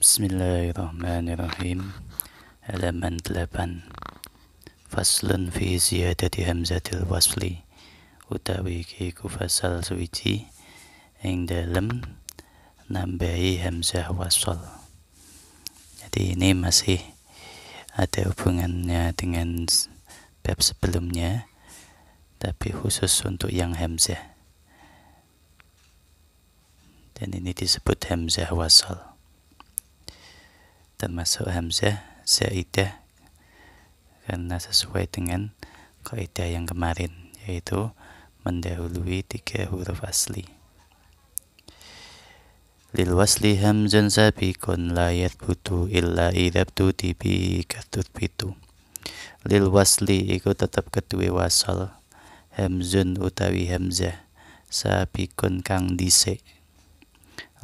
Bismillahirrahmanirrahim. Halaman 8. Faslun fi ziyadati hamzatil wasli. Utawi iku fasal suwiji ing dalem nambahi hamzah wasl. Jadi ini masih ada hubungannya dengan bab sebelumnya, tapi khusus untuk yang hamzah. Dan ini disebut hamzah wasl, termasuk hamzah zaidah karena sesuai dengan kaidah yang kemarin, yaitu mendahului 3 huruf asli. Lil wasli hamzun sabiqun la yathbutu illa idza btuti bi katutbitu. Lil wasli iku tetep kedue wasal, hamzun utawi hamzah, sabiqun kang dhisik,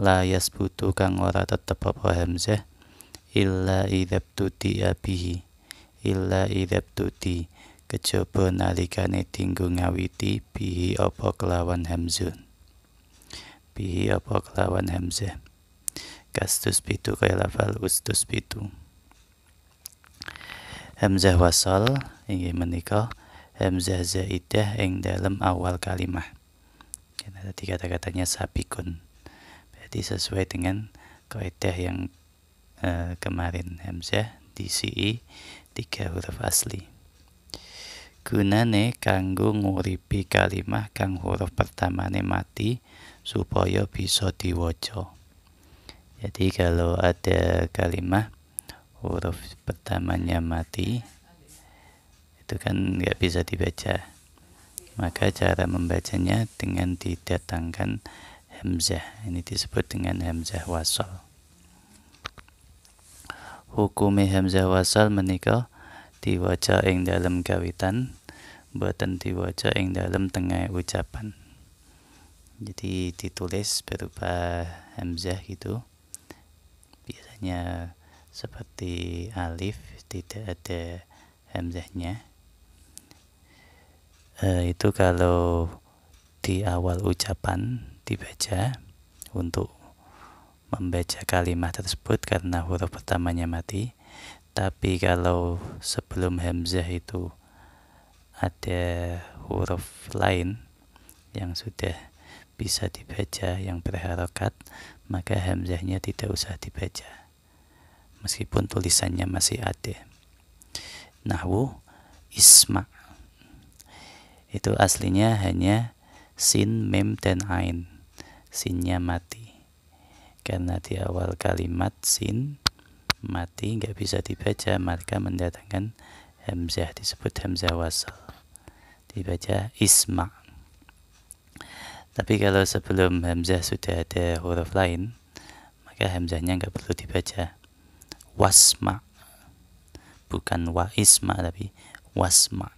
la yasbutu kang ora tetep apa hamzah, illa idzabtuti abihi, illa idzabtuti kejaba nalikane dinggo ngawiti bihi apa kelawan hamzun, bihi apa kelawan hamzah, kastus bitu kaya lafal ustus bitu. Hamzah wasal inggih menika hamzah zaidah ing dalam awal kalimah. Karena tadi kata-katanya sabikun, berarti sesuai dengan kaidah yang kemarin, hamzah disi 3 huruf asli. Gunane kanggo nguripi kalimah kang huruf pertamane mati supaya bisa diwaca. Jadi kalau ada kalimah huruf pertamanya mati, itu kan nggak bisa dibaca. Maka cara membacanya dengan didatangkan hamzah. Ini disebut dengan hamzah wasal. Hukume hamzah wasal menika diwaca ing dalam kawitan, boten diwaca ing dalam tengah ucapan. Jadi ditulis berupa hamzah gitu. Biasanya seperti alif, tidak ada hamzahnya. Itu kalau di awal ucapan dibaca untuk membaca kalimat tersebut karena huruf pertamanya mati. Tapi kalau sebelum hamzah itu ada huruf lain yang sudah bisa dibaca, yang berharokat, maka hamzahnya tidak usah dibaca meskipun tulisannya masih ada. Nahwu isma, itu aslinya hanya sin, mim, dan ain. Sinnya mati karena di awal kalimat sin mati, nggak bisa dibaca, maka mendatangkan hamzah, disebut hamzah wasal, dibaca isma. Tapi kalau sebelum hamzah sudah ada huruf lain, maka hamzahnya nggak perlu dibaca. Wasma, bukan wa isma tapi wasma.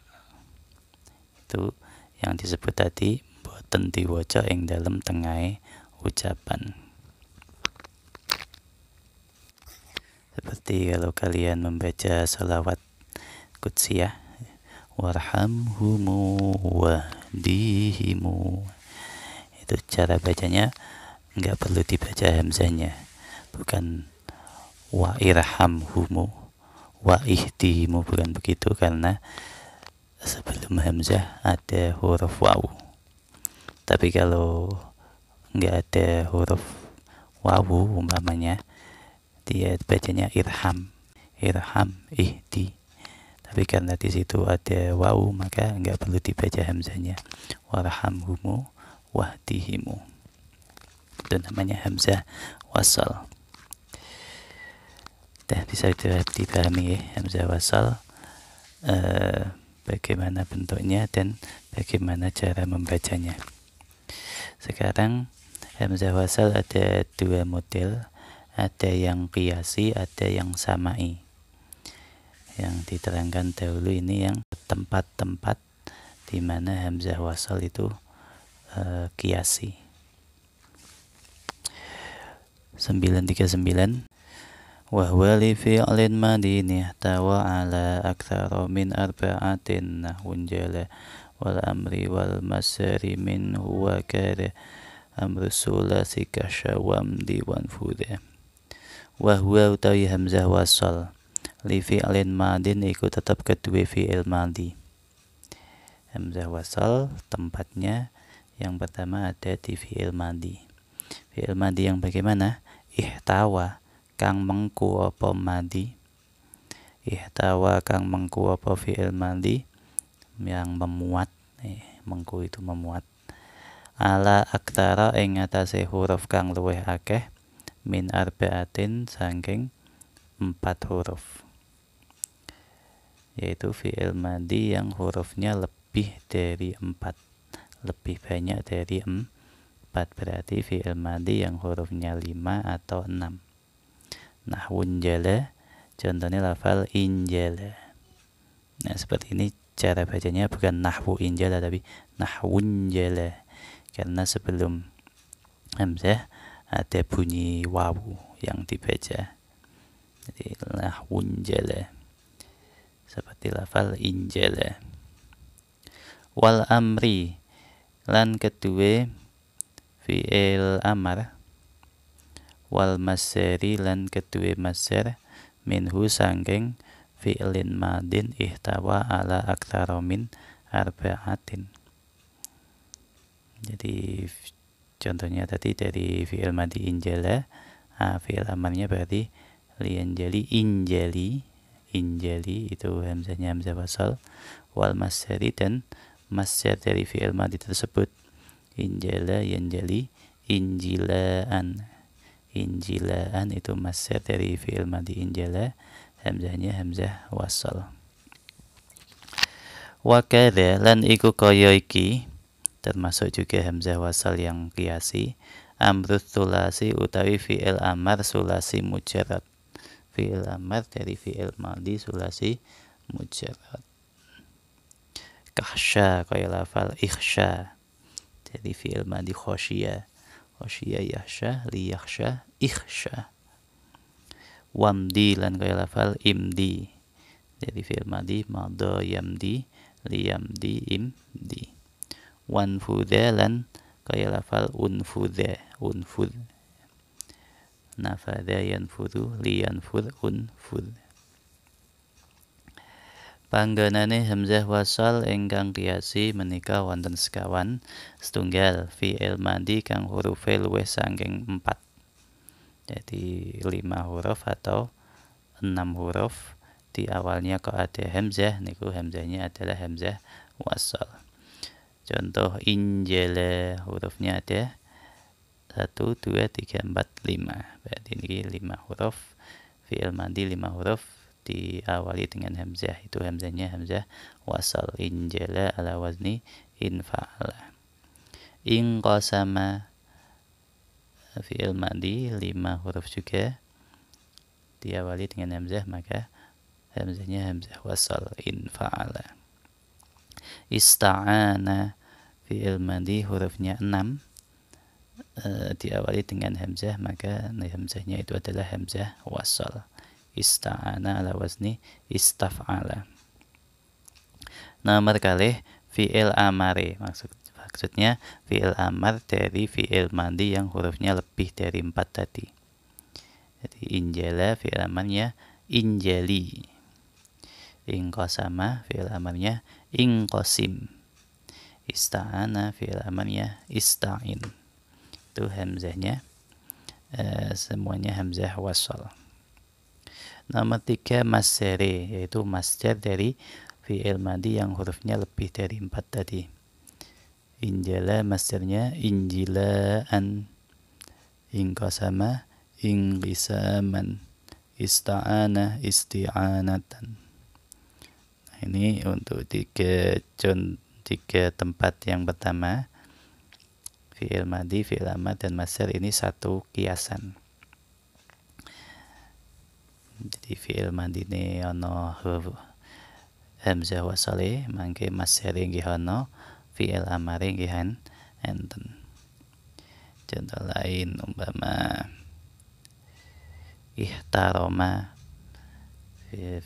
Itu yang disebut tadi boten diwaca ing dalam tengah ucapan. Seperti kalau kalian membaca salawat qudsiyah, warhamhumu wahdihimu, itu cara bacanya nggak perlu dibaca hamzahnya, bukan wa irhamhumu wa ihdihimu, bukan begitu, karena sebelum hamzah ada huruf waw. Tapi kalau nggak ada huruf waw umpamanya, dia bacanya irham, irham, ihdi. Tapi karena di situ ada waw, maka nggak perlu dibaca hamzahnya. Warhamhumu wahdihimu. Itu namanya hamzah wasal. Dah bisa dipahami ya, hamzah wasal, bagaimana bentuknya dan bagaimana cara membacanya. Sekarang hamzah wasal ada 2 model. Ada yang qiyasi, ada yang samai. Yang diterangkan dahulu ini yang tempat-tempat di mana hamzah wasal itu qiyasi. 939. Wa huwa li fi'lin madin ihtawa ala aktsara min arba'atin nahwun jala wal amri wal masri min huwa kada amru sulasi kasyawam diwan fuda Wa huwa utawi hamzah wasal li fi'lin madin iku tetap kedua fi'il madi. Hamzah wasal tempatnya yang pertama ada di fi'il madi. Fi'il madi yang bagaimana? Ihtawa kang mengku apa madi. Ihtawa kang mengku apa fi'il madi yang memuat. Mengku itu memuat. Ala aktara ing atase huruf kang luwih akeh min arba'atin saking 4 huruf, yaitu fi'il madi yang hurufnya lebih dari 4, lebih banyak dari 4, berarti fi'il madi yang hurufnya 5 atau 6. Nahwun jala, contohnya lafal injala. Nah, seperti ini cara bacanya, bukan nahwu injala tapi nahwun jala, karena sebelum hamzah ada bunyi wawu yang dibaca. Jadi nahwun jala seperti lafal injala. Wal amri lan kedue fi'il amar. Wal masari lan kedue masar minhu sangking fi'lin madin ihtawa ala aktsara min arba'atin. Jadi contohnya tadi dari fi'il madi injala, fi'il amarnya berarti lianjali injali, injali itu hamzahnya hamzah wasal. Wal masari dan masar dari fi'il madi tersebut injala yanjali injilaan. Injilaan itu masar dari fi'il madi injala, hamzahnya hamzah wasal. Wa kadza lan iku kaya iki, termasuk juga hamzah wasal yang qiyasi, amrut sulasi utawi fi'il amar sulasi mujarrad. Fi'il amar dari fi'il madi sulasi mujarrad. Kahsya kaya lafal ikhsya dari fi'il madi khosya. Khosya yahsya li yakhsya ikhsya. Wamdi lan kaya lafal imdi dari fi'il madi madha yamdi li yamdi imdi. Wanfudha lan kaya lafal unfudha unfud. Nafadha yanfudhu li yanfud unfud. Panggonane hamzah wasal ingkang qiyasi menika wonten sekawan, setunggal fi'il madi kang hurufe luwih saking 4. Jadi 5 huruf atau 6 huruf. Di awalnya kok ada hamzah, niku hamzahnya adalah hamzah wasal. Contoh injala, hurufnya ada 1, 2, 3, 4, 5. Berarti ini 5 huruf. Fi'il madi 5 huruf diawali dengan hamzah, itu hamzahnya hamzah wasal. Injala ala wazni infa'ala. Inqasama, fi'il madi 5 huruf juga diawali dengan hamzah, maka hamzahnya hamzah wasal infa'ala. Ista'ana, fi'il madi hurufnya 6, diawali dengan hamzah, maka hamzahnya itu adalah hamzah wasal. Ista'ana ala wazni istaf'ala. Nomor kalih fi'il amare, maksudnya fi'il amar dari fi'il madi yang hurufnya lebih dari 4 tadi. Jadi injala fi'il amarnya injali. Inqasama fi'il amarnya inqasim. Ista'ana fi'il amarnya ista'in. Itu hamzahnya semuanya hamzah wasal. Nomor 3 masdari, yaitu masdar dari fi'il madi yang hurufnya lebih dari 4 tadi. Injala masdarnya injilaan. Inqasama inqisaman. Ista'ana isti'anatan. Nah, ini untuk tiga tempat yang pertama, fi'il madi, fi'il amar, dan masdar ini satu kiasan. Jadi fi'il madi ini ana hamzah wasale, mangke masdar inggih ana, fi'il amar inggih enten. Contoh lain umpama ihtaroma,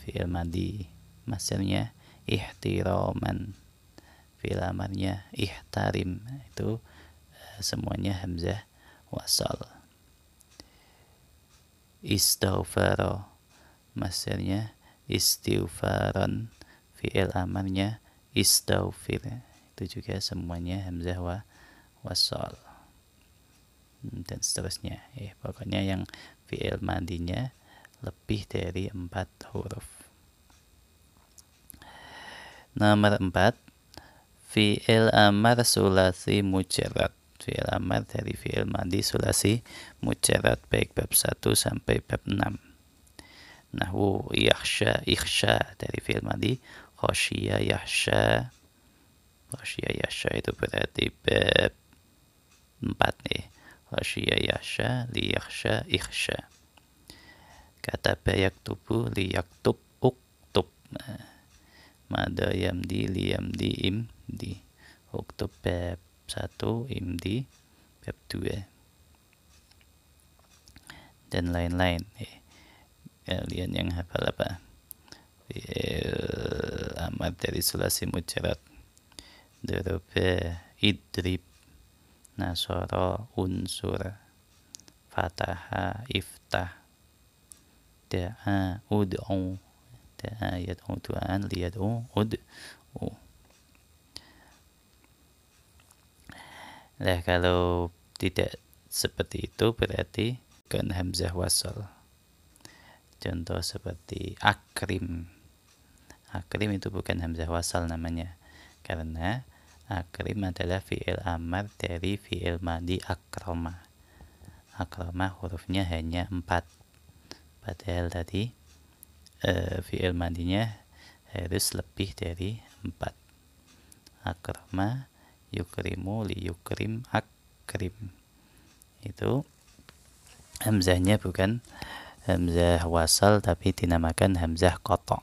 fi'il madi, masdarnya ihtiraman, fi'il amarnya ihtarim. Itu semuanya hamzah wasal. Istaghfara masdarnya istighfaran, fi'il amarnya istaghfir. Itu juga semuanya hamzah wasal dan seterusnya. Pokoknya yang fi'il madinya lebih dari 4 huruf. Nomor 4, fi'il amar sulasi mujarrad. Fi'il amar dari fi'il madi sulasi mujarrad, baik bab 1 sampai bab 6. Nahwu yakhsha, ikhsha dari fi'il madi khasyiya yakhsha. Khasyiya yakhsha itu berarti bab 4 nih. Khasyiya yakhsha, li yakhsha, ikhsha. Kataba yaktubu, li yaktub, uktub. Mada yamdi, li yamdi, imdi. Uktub bab 1, imdi bab 2. Dan lain-lain. Kalian yang hafal apa? Fi'il amar dari sulasi mujarrad. Daraba, idrib, nasara, unsur, fataha, iftah, da'a, ud'u. Da'a yad'u du'an, liyad'u ud'u. Nah, kalau tidak seperti itu berarti kan hamzah wasal. Contoh seperti akrim. Akrim itu bukan hamzah wasal namanya, karena akrim adalah fi'il amar dari fi'il madi akrama. Akrama hurufnya hanya 4. Padahal tadi fi'il madinya harus lebih dari 4. Akrama, yukrimu, liyukrim, akrim. Itu hamzahnya bukan hamzah wasal, tapi dinamakan hamzah qata'.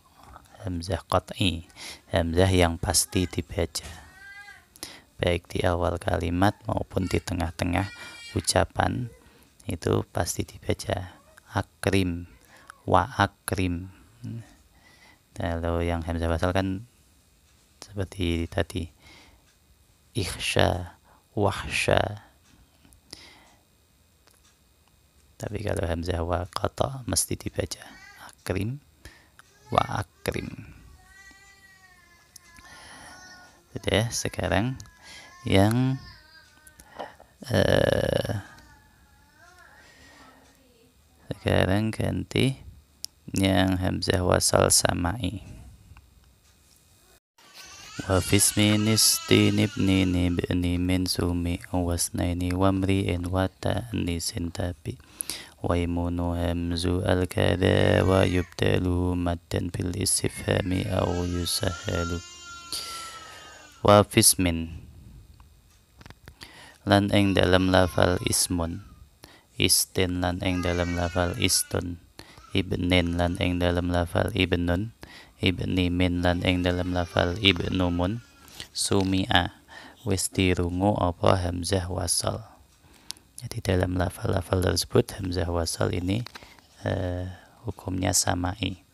Hamzah qat'i, hamzah yang pasti dibaca, baik di awal kalimat maupun di tengah-tengah ucapan, itu pasti dibaca. Akrim, wa akrim. Kalau yang hamzah wasal kan seperti tadi, ikhsha, wahsha. Tapi kalau hamzah wa qata' mesti dibaca akrim, wa akrim. Sudah, sekarang yang sekarang ganti yang hamzah wasal samai. Wa fismin istinibni nibni min sumi wasnaini wamri'in wa ta'nisin tabi waimunu hamzu al-kada wa yubdalu maddan bil istifhami aw yusahalu. Wa fismin, lan ing dalam lafal ismun, istin lan ing dalam lafal istun, ibnin lan ing dalam lafal ibnun, ibni min lan ing dalam lafal ibnumun, sumi'a wis dirungu apa hamzah wasal. Jadi dalam lafal-lafal tersebut hamzah wasal ini hukumnya samai,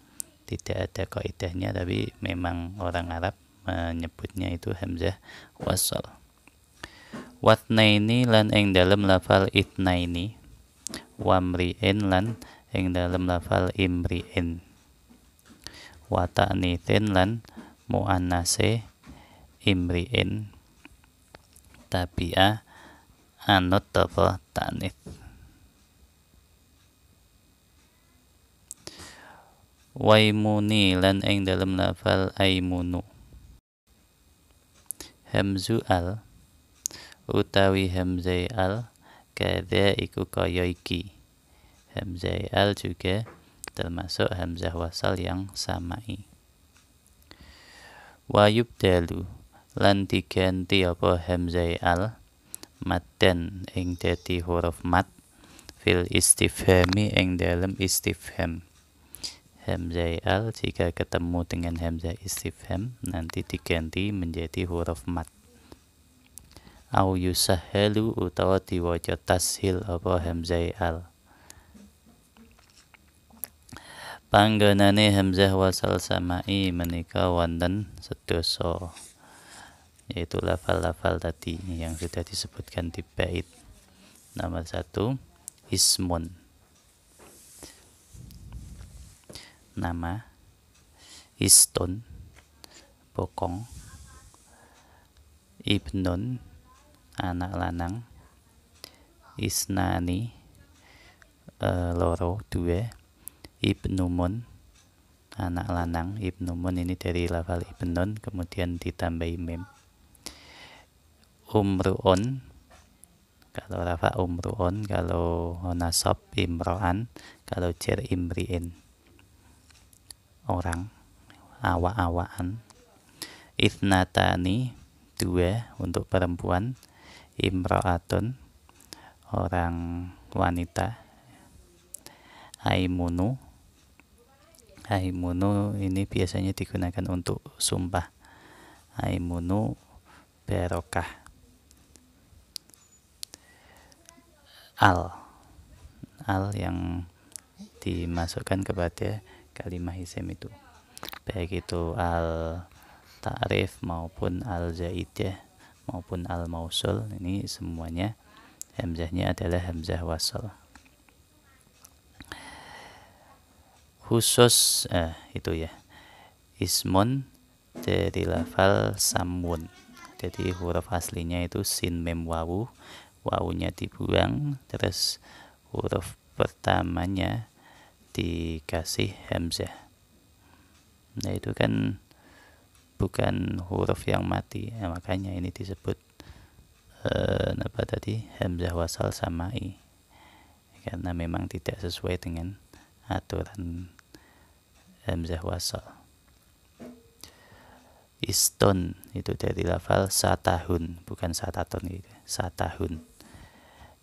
tidak ada kaidahnya, tapi memang orang Arab menyebutnya itu hamzah wasal. Watnaini lan ing dalam lafal itnaini, wamri'in lan ing dalam lafal imri'in, wa ta'nitsin lan muannase imri'in, tabi'ah anut apa ta'nits. Waimuni lan ing dalam lafal aimunu, hamzu al utawi hamzai al kada iku kaya iki. Hamzai al juga termasuk hamzah wasal yang samai. Wa yubdalu lan diganti apa hamzai al maddan ing dadi huruf mad fil istifhami ing dalam istifham. Hamzah al jika ketemu dengan hamzah istifham nanti diganti menjadi huruf mad. Au yusahalu utawa diwaca tashil apa hamzah al. Panggonane hamzah wasal samai menika wonten sedasa, yaitu lafal-lafal tadi yang sudah disebutkan di bait. Nomor 1 ismun, nama, iston, bokong, ibnun, anak lanang, isnani, loro, dua, ibnumun, anak lanang. Ibnumun ini dari lafal ibnun kemudian ditambahi mim. Umruun, kalau rafa umruun, kalau nasab imro'an, kalau jar imri'in, orang, awak-awakan. Ithnatani, dua untuk perempuan. Imro'atun, orang wanita. Aimunu, aimunu ini biasanya digunakan untuk sumpah. Aimunu barokah. Al yang dimasukkan kepada kalimah isim itu, baik itu al ta'rif maupun al zaidah maupun al mausul, ini semuanya hamzahnya adalah hamzah wasal. Khusus itu ya, ismun dari lafal samun, jadi huruf aslinya itu sin mem wawu, wawunya dibuang, terus huruf pertamanya dikasih hamzah. Nah itu kan bukan huruf yang mati, makanya ini disebut apa tadi, hamzah wasal samai, karena memang tidak sesuai dengan aturan hamzah wasal. Iston itu dari lafal satahun, bukan sataton gitu, satahun.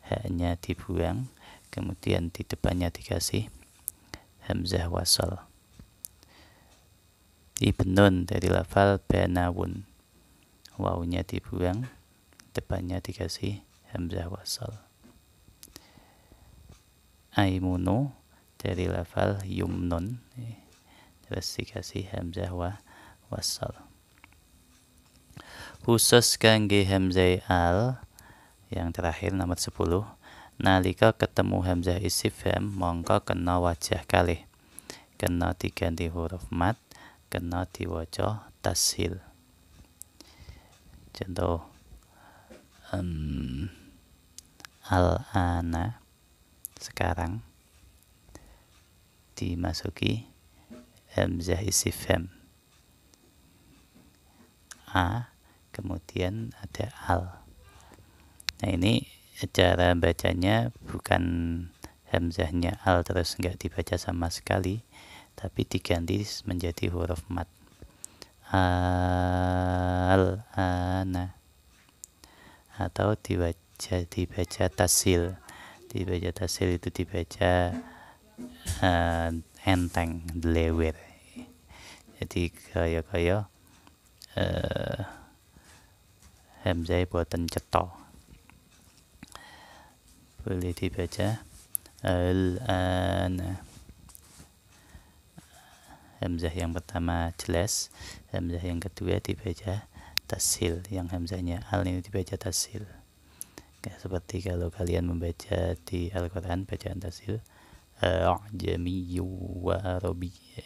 Haknya dibuang, kemudian di depannya dikasih hamzah wasal. Ibnun dari lafal banawun, wawunya dibuang, depannya dikasih hamzah wasal. Aimunu dari lafal yumnun, terus dikasih hamzah wasal. Khusus kangge hamzah al yang terakhir nomor 10, nalika ketemu hamzah istifham mongko kena wajah kalih, kena diganti huruf mat, kena diwaca tashil. Contoh al-ana, sekarang, dimasuki hamzah istifham a, kemudian ada al. Nah ini cara bacanya bukan hamzahnya al terus nggak dibaca sama sekali, tapi diganti menjadi huruf mat. Al-ana, atau dibaca tasil. Dibaca tasil itu dibaca enteng, delewer. Jadi kaya hamzah boten cetha. Boleh dibaca al-ana. Hamzah yang pertama jelas, hamzah yang kedua dibaca tasil, yang hamzahnya al ini dibaca tasil. Seperti kalau kalian membaca di Al-Quran bacaan tasil, a'jamiyyu wa arabiyya,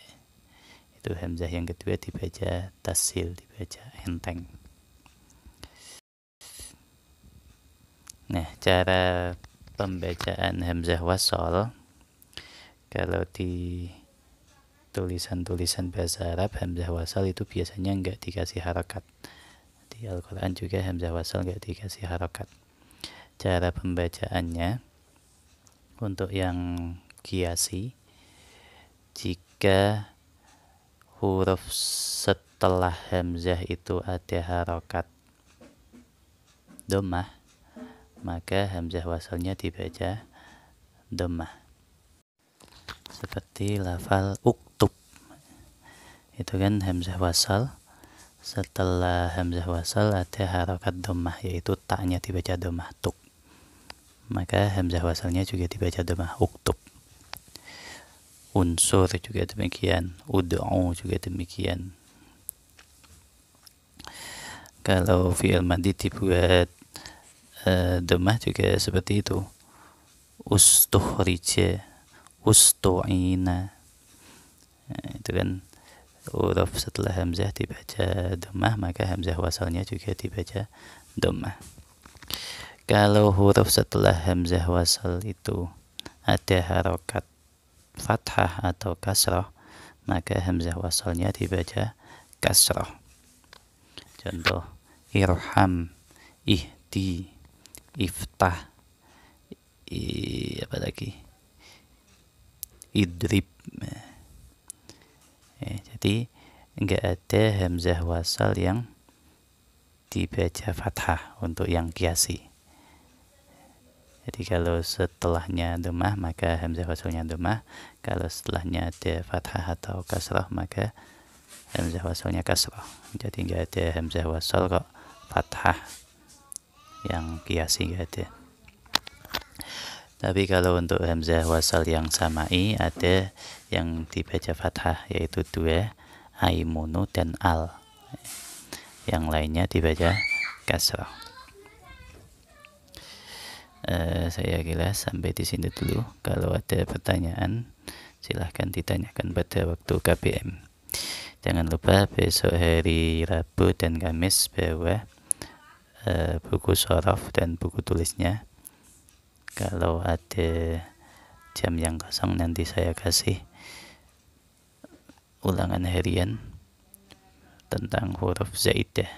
itu hamzah yang kedua dibaca tasil, dibaca enteng. Nah, cara pembacaan hamzah wasal, kalau di tulisan-tulisan bahasa Arab hamzah wasal itu biasanya enggak dikasih harakat. Di Al-Quran juga hamzah wasal enggak dikasih harakat. Cara pembacaannya, untuk yang kiasi, jika huruf setelah hamzah itu ada harakat dhammah, maka hamzah wasalnya dibaca dhammah. Seperti lafal uktub, itu kan hamzah wasal, setelah hamzah wasal ada harakat dhammah, yaitu taknya dibaca dhammah, tuk, maka hamzah wasalnya juga dibaca dhammah, uktub. Unsur juga demikian, ud'u juga demikian. Kalau fi'il madhi dibuat dhammah juga seperti itu. Ustuhrija, ustu'ina, Itu kan huruf setelah hamzah dibaca dhammah, maka hamzah wasalnya juga dibaca dhammah. Kalau huruf setelah hamzah wasal itu ada harokat fathah atau kasrah, maka hamzah wasalnya dibaca kasrah. Contoh irham, ihdi, iftah, apa lagi, idrib. Jadi enggak ada hamzah wasal yang dibaca fathah untuk yang kiasi. Jadi kalau setelahnya dhammah maka hamzah wasalnya dhammah, kalau setelahnya ada fathah atau kasrah maka hamzah wasalnya kasrah. Jadi enggak ada hamzah wasal kok fathah yang kiasi, enggak ada. Tapi kalau untuk hamzah wasal yang samai ada yang dibaca fathah, yaitu dua, aimunu dan al. Yang lainnya dibaca kasrah. Saya kira sampai di sini dulu. Kalau ada pertanyaan silahkan ditanyakan pada waktu KBM. Jangan lupa besok hari Rabu dan Kamis bawa buku shorof dan buku tulisnya. Kalau ada jam yang kosong nanti saya kasih ulangan harian tentang huruf zaidah,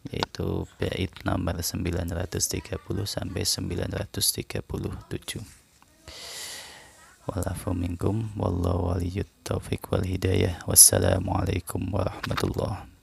yaitu bait nomor 930 sampai 937. Walafu minkum wallahu waliyut taufiq wal hidayah. Wassalamualaikum warahmatullahi